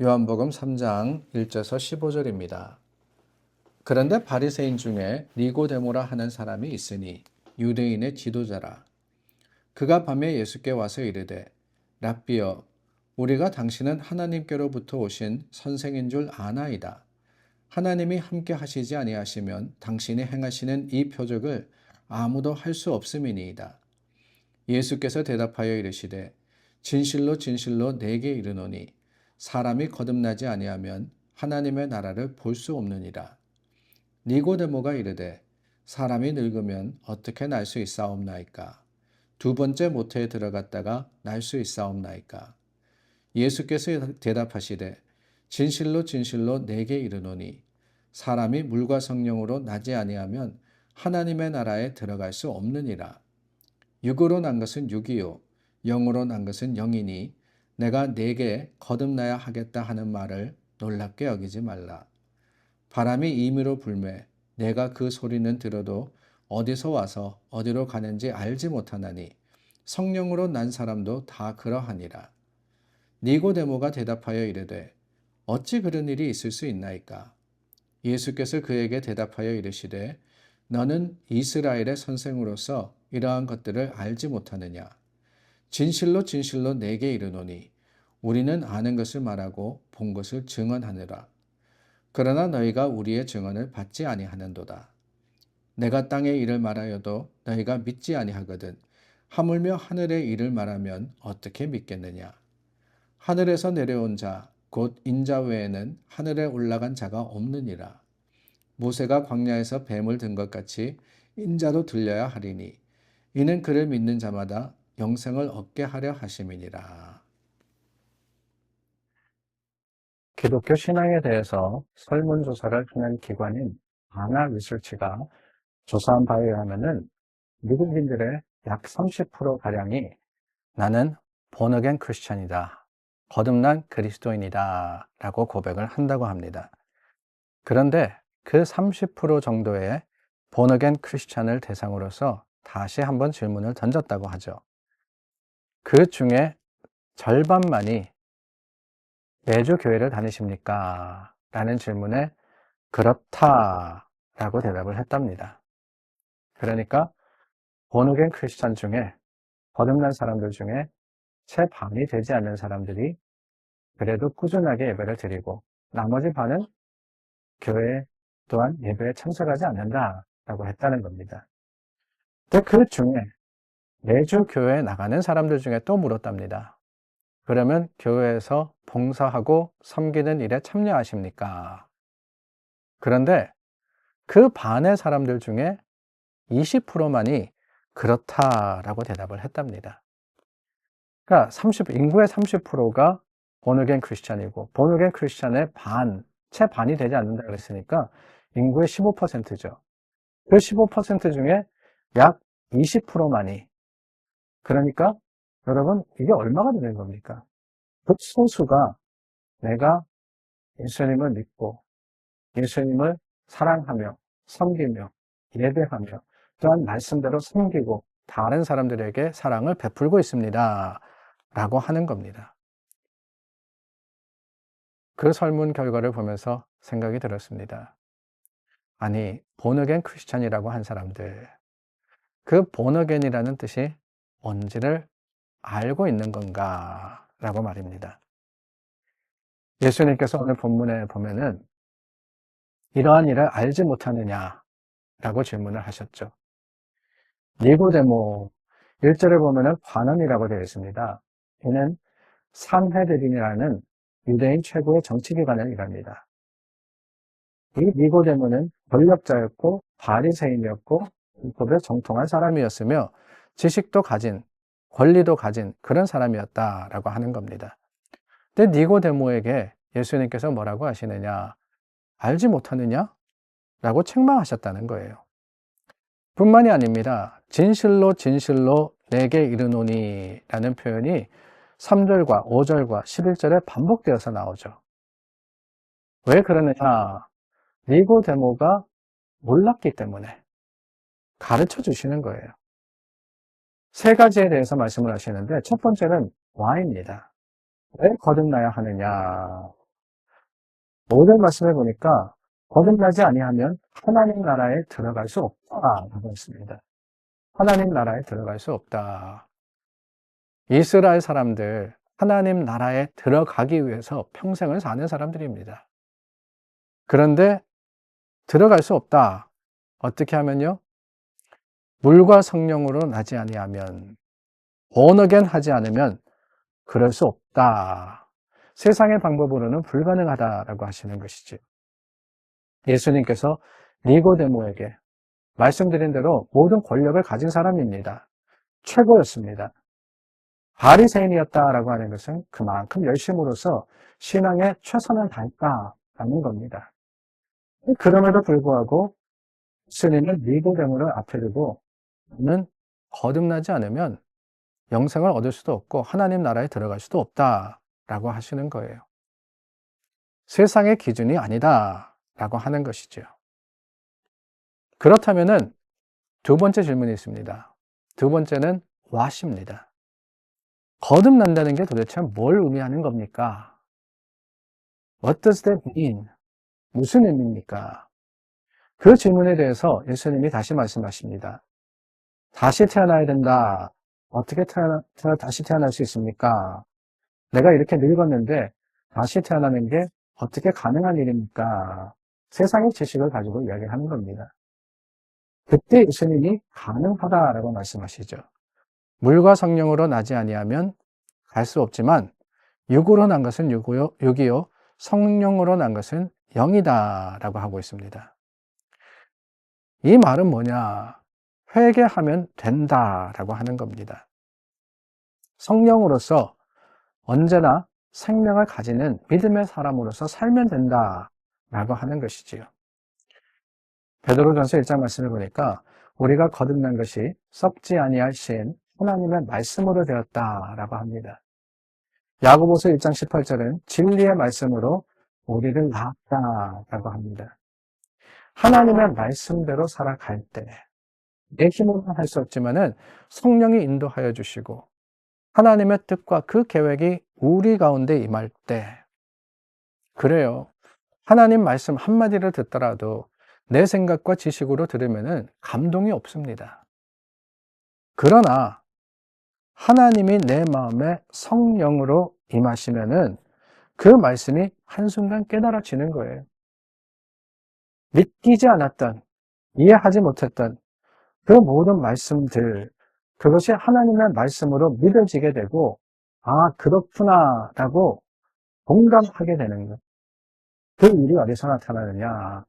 요한복음 3장 1절에서 15절입니다. 그런데 바리새인 중에 니고데모라 하는 사람이 있으니 유대인의 지도자라. 그가 밤에 예수께 와서 이르되 랍비여 우리가 당신은 하나님께로부터 오신 선생인 줄 아나이다. 하나님이 함께 하시지 아니하시면 당신이 행하시는 이 표적을 아무도 할 수 없음이니이다. 예수께서 대답하여 이르시되 진실로 진실로 내게 이르노니 사람이 거듭나지 아니하면 하나님의 나라를 볼 수 없느니라. 니고데모가 이르되 사람이 늙으면 어떻게 날 수 있사옵나이까? 두 번째 모태에 들어갔다가 날 수 있사옵나이까? 예수께서 대답하시되 진실로 진실로 내게 이르노니 사람이 물과 성령으로 나지 아니하면 하나님의 나라에 들어갈 수 없느니라. 육으로 난 것은 육이요 영으로 난 것은 영이니 내가 네게 거듭나야 하겠다 하는 말을 놀랍게 여기지 말라. 바람이 임의로 불매 내가 그 소리는 들어도 어디서 와서 어디로 가는지 알지 못하나니 성령으로 난 사람도 다 그러하니라. 니고데모가 대답하여 이르되 어찌 그런 일이 있을 수 있나이까? 예수께서 그에게 대답하여 이르시되 너는 이스라엘의 선생으로서 이러한 것들을 알지 못하느냐? 진실로 진실로 내게 이르노니 우리는 아는 것을 말하고 본 것을 증언하느라. 그러나 너희가 우리의 증언을 받지 아니하는도다. 내가 땅의 일을 말하여도 너희가 믿지 아니하거든 하물며 하늘의 일을 말하면 어떻게 믿겠느냐? 하늘에서 내려온 자 곧 인자 외에는 하늘에 올라간 자가 없느니라. 모세가 광야에서 뱀을 든 것 같이 인자도 들려야 하리니 이는 그를 믿는 자마다 영생을 얻게 하려 하심이니라. 기독교 신앙에 대해서 설문조사를 하는 기관인 아나 리서치가 조사한 바에 의하면은 미국인들의 약 30%가량이 나는 본어겐 크리스찬이다. 거듭난 그리스도인이다. 라고 고백을 한다고 합니다. 그런데 그 30% 정도의 본어겐 크리스찬을 대상으로서 다시 한번 질문을 던졌다고 하죠. 그 중에 절반만이 매주 교회를 다니십니까? 라는 질문에 그렇다라고 대답을 했답니다. 그러니까 본어겐 크리스찬 중에 거듭난 사람들 중에 채 반이 되지 않는 사람들이 그래도 꾸준하게 예배를 드리고 나머지 반은 교회 또한 예배에 참석하지 않는다라고 했다는 겁니다. 근데 그 중에 매주 교회에 나가는 사람들 중에 또 물었답니다. 그러면 교회에서 봉사하고 섬기는 일에 참여하십니까? 그런데 그 반의 사람들 중에 20%만이 그렇다라고 대답을 했답니다. 그러니까 인구의 30%가 본어겐 크리스찬이고 본어겐 크리스찬의 채 반이 되지 않는다고 했으니까 인구의 15%죠. 그 15% 중에 약 20%만이 그러니까 여러분 이게 얼마가 되는 겁니까? 극소수가 내가 예수님을 믿고 예수님을 사랑하며 섬기며 예배하며 또한 말씀대로 섬기고 다른 사람들에게 사랑을 베풀고 있습니다. 라고 하는 겁니다. 그 설문 결과를 보면서 생각이 들었습니다. 아니, 본어겐 크리스찬이라고 한 사람들, 그 본어겐이라는 뜻이 뭔지를 알고 있는 건가? 라고 말입니다. 예수님께서 오늘 본문에 보면은 이러한 일을 알지 못하느냐? 라고 질문을 하셨죠. 니고데모 1절에 보면은 관원이라고 되어 있습니다. 이는 산헤드린이라는 유대인 최고의 정치기관을 일합니다. 이 니고데모는 권력자였고 바리새인이었고 율법에 정통한 사람이었으며 지식도 가진 권리도 가진 그런 사람이었다라고 하는 겁니다. 근데 니고데모에게 예수님께서 뭐라고 하시느냐? 알지 못하느냐? 라고 책망하셨다는 거예요. 뿐만이 아닙니다. 진실로 진실로 내게 이르노니 라는 표현이 3절과 5절과 11절에 반복되어서 나오죠. 왜 그러느냐? 니고데모가 몰랐기 때문에 가르쳐 주시는 거예요. 세 가지에 대해서 말씀을 하시는데 첫 번째는 why입니다. 왜 거듭나야 하느냐? 모든 말씀을 보니까 거듭나지 아니하면 하나님 나라에 들어갈 수 없다라고 했습니다. 하나님 나라에 들어갈 수 없다. 이스라엘 사람들 하나님 나라에 들어가기 위해서 평생을 사는 사람들입니다. 그런데 들어갈 수 없다. 어떻게 하면요? 물과 성령으로 나지 아니하면, born again 하지 않으면 그럴 수 없다. 세상의 방법으로는 불가능하다라고 하시는 것이지. 예수님께서 니고데모에게 말씀드린 대로 모든 권력을 가진 사람입니다. 최고였습니다. 바리새인이었다라고 하는 것은 그만큼 열심으로써 신앙에 최선을 다했다라는 겁니다. 그럼에도 불구하고 예수님은 니고데모를 앞에 두고 너는 거듭나지 않으면 영생을 얻을 수도 없고 하나님 나라에 들어갈 수도 없다라고 하시는 거예요. 세상의 기준이 아니다라고 하는 것이죠. 그렇다면은 두 번째 질문이 있습니다. 두 번째는 what입니다. 거듭난다는 게 도대체 뭘 의미하는 겁니까? What does that mean? 무슨 의미입니까? 그 질문에 대해서 예수님이 다시 말씀하십니다. 다시 태어나야 된다. 어떻게 다시 태어날 수 있습니까? 내가 이렇게 늙었는데 다시 태어나는 게 어떻게 가능한 일입니까? 세상의 지식을 가지고 이야기하는 겁니다. 그때 예수님이 가능하다라고 말씀하시죠. 물과 성령으로 나지 아니하면 갈 수 없지만 육으로 난 것은 육이요 성령으로 난 것은 영이다라고 하고 있습니다. 이 말은 뭐냐? 회개하면 된다라고 하는 겁니다. 성령으로서 언제나 생명을 가지는 믿음의 사람으로서 살면 된다라고 하는 것이지요. 베드로전서 1장 말씀을 보니까 우리가 거듭난 것이 썩지 아니할 신 하나님의 말씀으로 되었다라고 합니다. 야고보서 1장 18절은 진리의 말씀으로 우리를 낳았다라고 합니다. 하나님의 말씀대로 살아갈 때 내 힘으로는 할 수 없지만은 성령이 인도하여 주시고 하나님의 뜻과 그 계획이 우리 가운데 임할 때 그래요. 하나님 말씀 한마디를 듣더라도 내 생각과 지식으로 들으면은 감동이 없습니다. 그러나 하나님이 내 마음에 성령으로 임하시면은 그 말씀이 한순간 깨달아지는 거예요. 믿기지 않았던, 이해하지 못했던 그 모든 말씀들, 그것이 하나님의 말씀으로 믿어지게 되고, 아, 그렇구나, 라고 공감하게 되는 거예요. 그 일이 어디서 나타나느냐?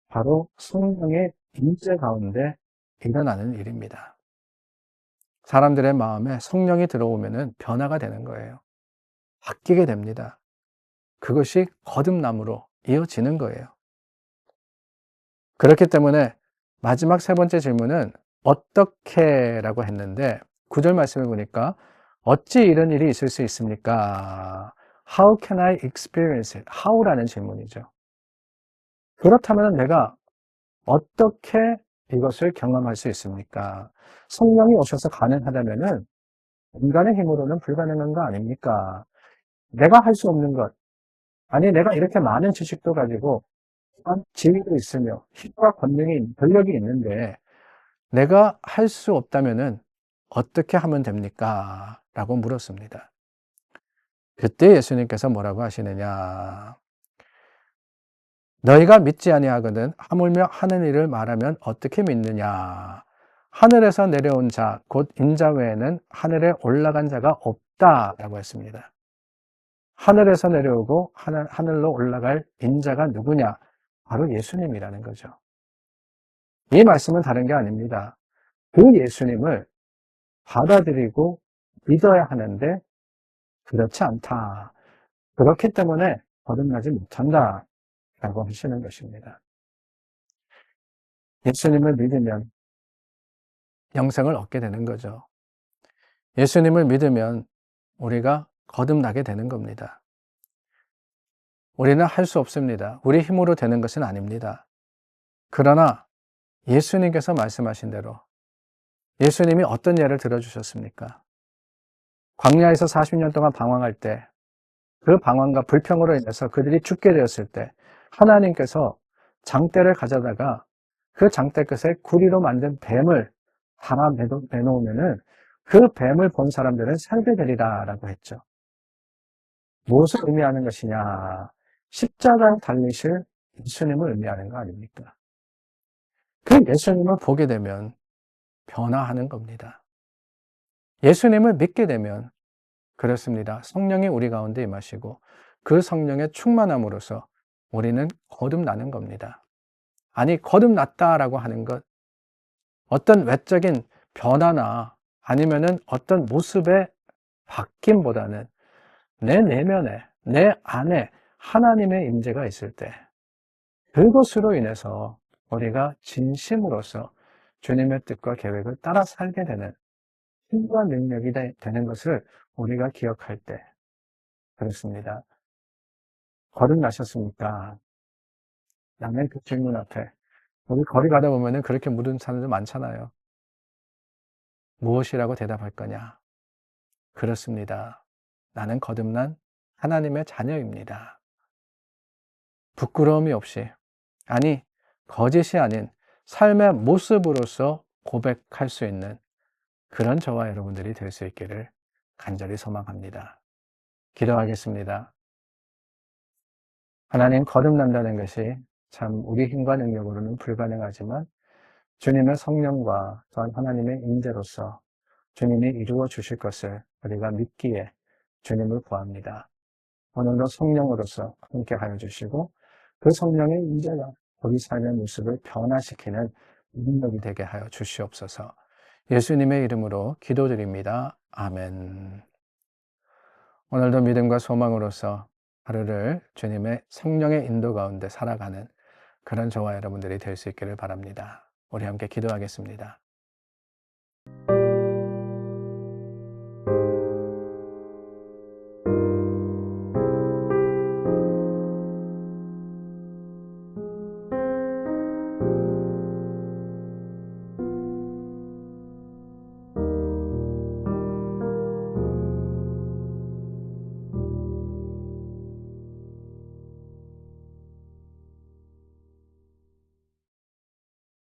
바로 성령의 임재 가운데 일어나는 일입니다. 사람들의 마음에 성령이 들어오면은 변화가 되는 거예요. 바뀌게 됩니다. 그것이 거듭남으로 이어지는 거예요. 그렇기 때문에 마지막 세 번째 질문은 어떻게 라고 했는데 9절 말씀을 보니까 어찌 이런 일이 있을 수 있습니까? How can I experience it? How라는 질문이죠. 그렇다면 내가 어떻게 이것을 경험할 수 있습니까? 성령이 오셔서 가능하다면은 인간의 힘으로는 불가능한 거 아닙니까? 내가 할 수 없는 것, 아니 내가 이렇게 많은 지식도 가지고 지위도 있으며 힘과 권능이 권력이 있는데 내가 할 수 없다면은 어떻게 하면 됩니까? 라고 물었습니다. 그때 예수님께서 뭐라고 하시느냐? 너희가 믿지 아니하거든 하물며 하는 일을 말하면 어떻게 믿느냐? 하늘에서 내려온 자, 곧 인자 외에는 하늘에 올라간 자가 없다라고 했습니다. 하늘에서 내려오고 하늘로 올라갈 인자가 누구냐? 바로 예수님이라는 거죠. 이 말씀은 다른 게 아닙니다. 그 예수님을 받아들이고 믿어야 하는데 그렇지 않다. 그렇기 때문에 거듭나지 못한다. 라고 하시는 것입니다. 예수님을 믿으면 영생을 얻게 되는 거죠. 예수님을 믿으면 우리가 거듭나게 되는 겁니다. 우리는 할 수 없습니다. 우리 힘으로 되는 것은 아닙니다. 그러나 예수님께서 말씀하신 대로 예수님이 어떤 예를 들어주셨습니까? 광야에서 40년 동안 방황할 때 그 방황과 불평으로 인해서 그들이 죽게 되었을 때 하나님께서 장대를 가져다가 그 장대 끝에 구리로 만든 뱀을 달아 내놓으면은 그 뱀을 본 사람들은 살게 되리라 라고 했죠. 무엇을 의미하는 것이냐? 십자가에 달리실 예수님을 의미하는 거 아닙니까? 그 예수님을 보게 되면 변화하는 겁니다. 예수님을 믿게 되면 그렇습니다. 성령이 우리 가운데 임하시고 그 성령의 충만함으로써 우리는 거듭나는 겁니다. 아니, 거듭났다라고 하는 것, 어떤 외적인 변화나 아니면은 어떤 모습의 바뀜보다는 내 내면에, 내 안에 하나님의 임재가 있을 때 그것으로 인해서 우리가 진심으로서 주님의 뜻과 계획을 따라 살게 되는 힘과 능력이 되는 것을 우리가 기억할 때 그렇습니다. 거듭나셨습니까? 나는 그 질문 앞에 우리 거리 가다 보면은 그렇게 물은 사람들 많잖아요. 무엇이라고 대답할 거냐? 그렇습니다. 나는 거듭난 하나님의 자녀입니다. 부끄러움이 없이, 아니, 거짓이 아닌 삶의 모습으로서 고백할 수 있는 그런 저와 여러분들이 될 수 있기를 간절히 소망합니다. 기도하겠습니다. 하나님, 거듭난다는 것이 참 우리 힘과 능력으로는 불가능하지만 주님의 성령과 또한 하나님의 임재로서 주님이 이루어 주실 것을 우리가 믿기에 주님을 구합니다. 오늘도 성령으로서 함께 하여 주시고 그 성령의 임재가 우리 삶의 모습을 변화시키는 능력이 되게 하여 주시옵소서. 예수님의 이름으로 기도드립니다. 아멘. 오늘도 믿음과 소망으로서 하루를 주님의 성령의 인도 가운데 살아가는 그런 저와 여러분들이 될 수 있기를 바랍니다. 우리 함께 기도하겠습니다.